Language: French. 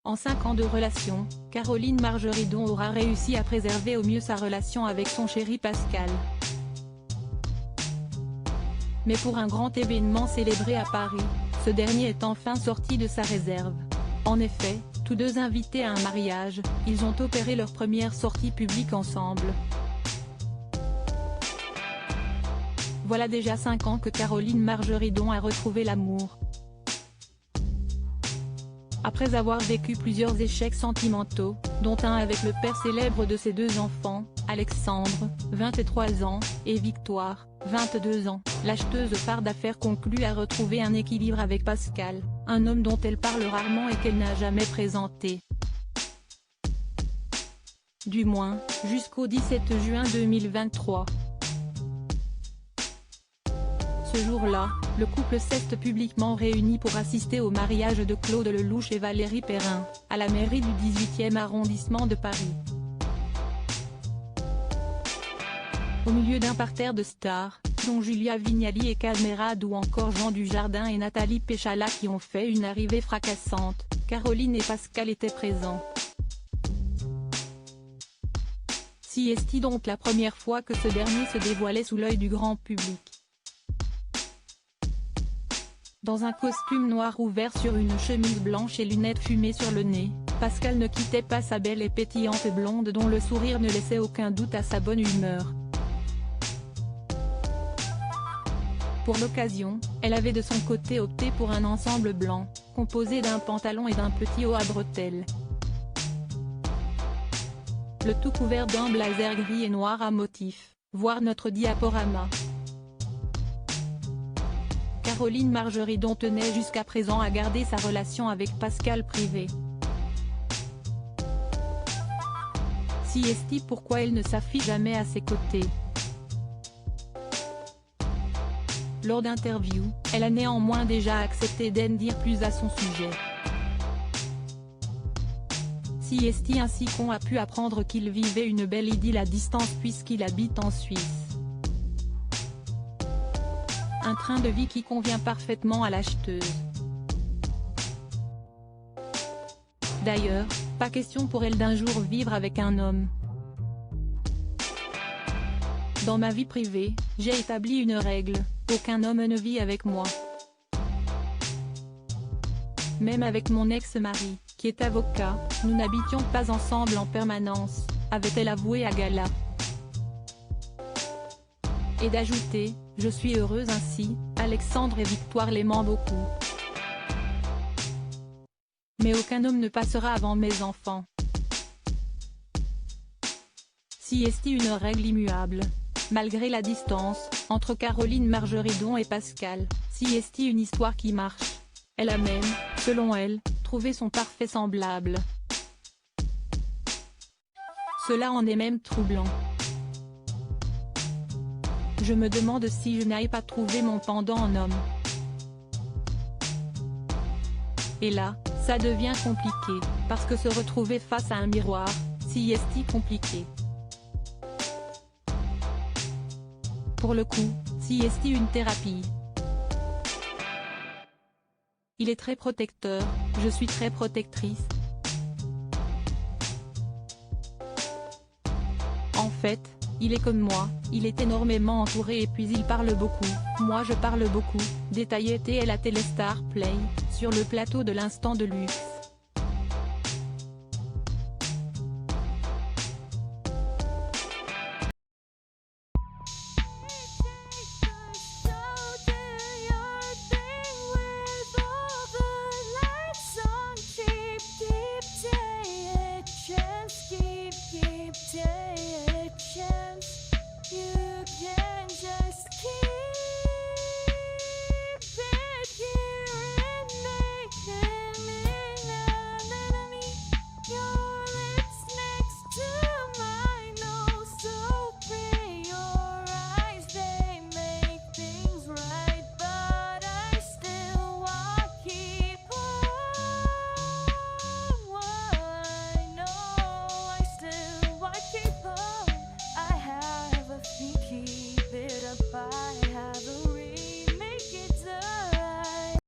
En 5 ans de relation, Caroline Margeridon aura réussi à préserver au mieux sa relation avec son chéri Pascal. Mais pour un grand événement célébré à Paris, ce dernier est enfin sorti de sa réserve. En effet, tous deux invités à un mariage, ils ont opéré leur première sortie publique ensemble. Voilà déjà 5 ans que Caroline Margeridon a retrouvé l'amour. Après avoir vécu plusieurs échecs sentimentaux, dont un avec le père célèbre de ses 2 enfants, Alexandre, 23 ans, et Victoire, 22 ans, l'acheteuse phare d'affaires conclut à retrouver un équilibre avec Pascal, un homme dont elle parle rarement et qu'elle n'a jamais présenté. Du moins, jusqu'au 17 juin 2023. Ce jour-là, le couple s'est publiquement réuni pour assister au mariage de Claude Lelouch et Valérie Perrin, à la mairie du 18e arrondissement de Paris. Au milieu d'un parterre de stars, dont Julia Vignali et Cadmerade ou encore Jean Dujardin et Nathalie Péchala qui ont fait une arrivée fracassante, Caroline et Pascal étaient présents. Si est-il donc la première fois que ce dernier se dévoilait sous l'œil du grand public. Dans un costume noir ouvert sur une chemise blanche et lunettes fumées sur le nez, Pascal ne quittait pas sa belle et pétillante blonde dont le sourire ne laissait aucun doute à sa bonne humeur. Pour l'occasion, elle avait de son côté opté pour un ensemble blanc, composé d'un pantalon et d'un petit haut à bretelles. Le tout couvert d'un blazer gris et noir à motifs, voir notre diaporama. Caroline Margeridon tenait jusqu'à présent à garder sa relation avec Pascal privée. Si est-il pourquoi elle ne s'affiche jamais à ses côtés. Lors d'interviews, elle a néanmoins déjà accepté d'en dire plus à son sujet. Si est-il ainsi qu'on a pu apprendre qu'il vivait une belle idylle à distance puisqu'il habite en Suisse. Un train de vie qui convient parfaitement à l'acheteuse. D'ailleurs, pas question pour elle d'un jour vivre avec un homme. Dans ma vie privée, j'ai établi une règle, aucun homme ne vit avec moi. Même avec mon ex-mari, qui est avocat, nous n'habitions pas ensemble en permanence, avait-elle avoué à Gala. Et d'ajouter, je suis heureuse ainsi, Alexandre et Victoire l'aimant beaucoup. Mais aucun homme ne passera avant mes enfants. Si est-il une règle immuable, malgré la distance, entre Caroline Margeridon et Pascal, si est-il une histoire qui marche. Elle a même, selon elle, trouvé son parfait semblable. Cela en est même troublant. Je me demande si je n'aille pas trouver mon pendant en homme. Et là, ça devient compliqué, parce que se retrouver face à un miroir, si est-il compliqué. Pour le coup, si est-il une thérapie. Il est très protecteur, je suis très protectrice. En fait, il est comme moi, il est énormément entouré et puis il parle beaucoup, moi je parle beaucoup, détaillait-elle à Téléstar Play, sur le plateau de l'Instant de luxe. You can just keep it here.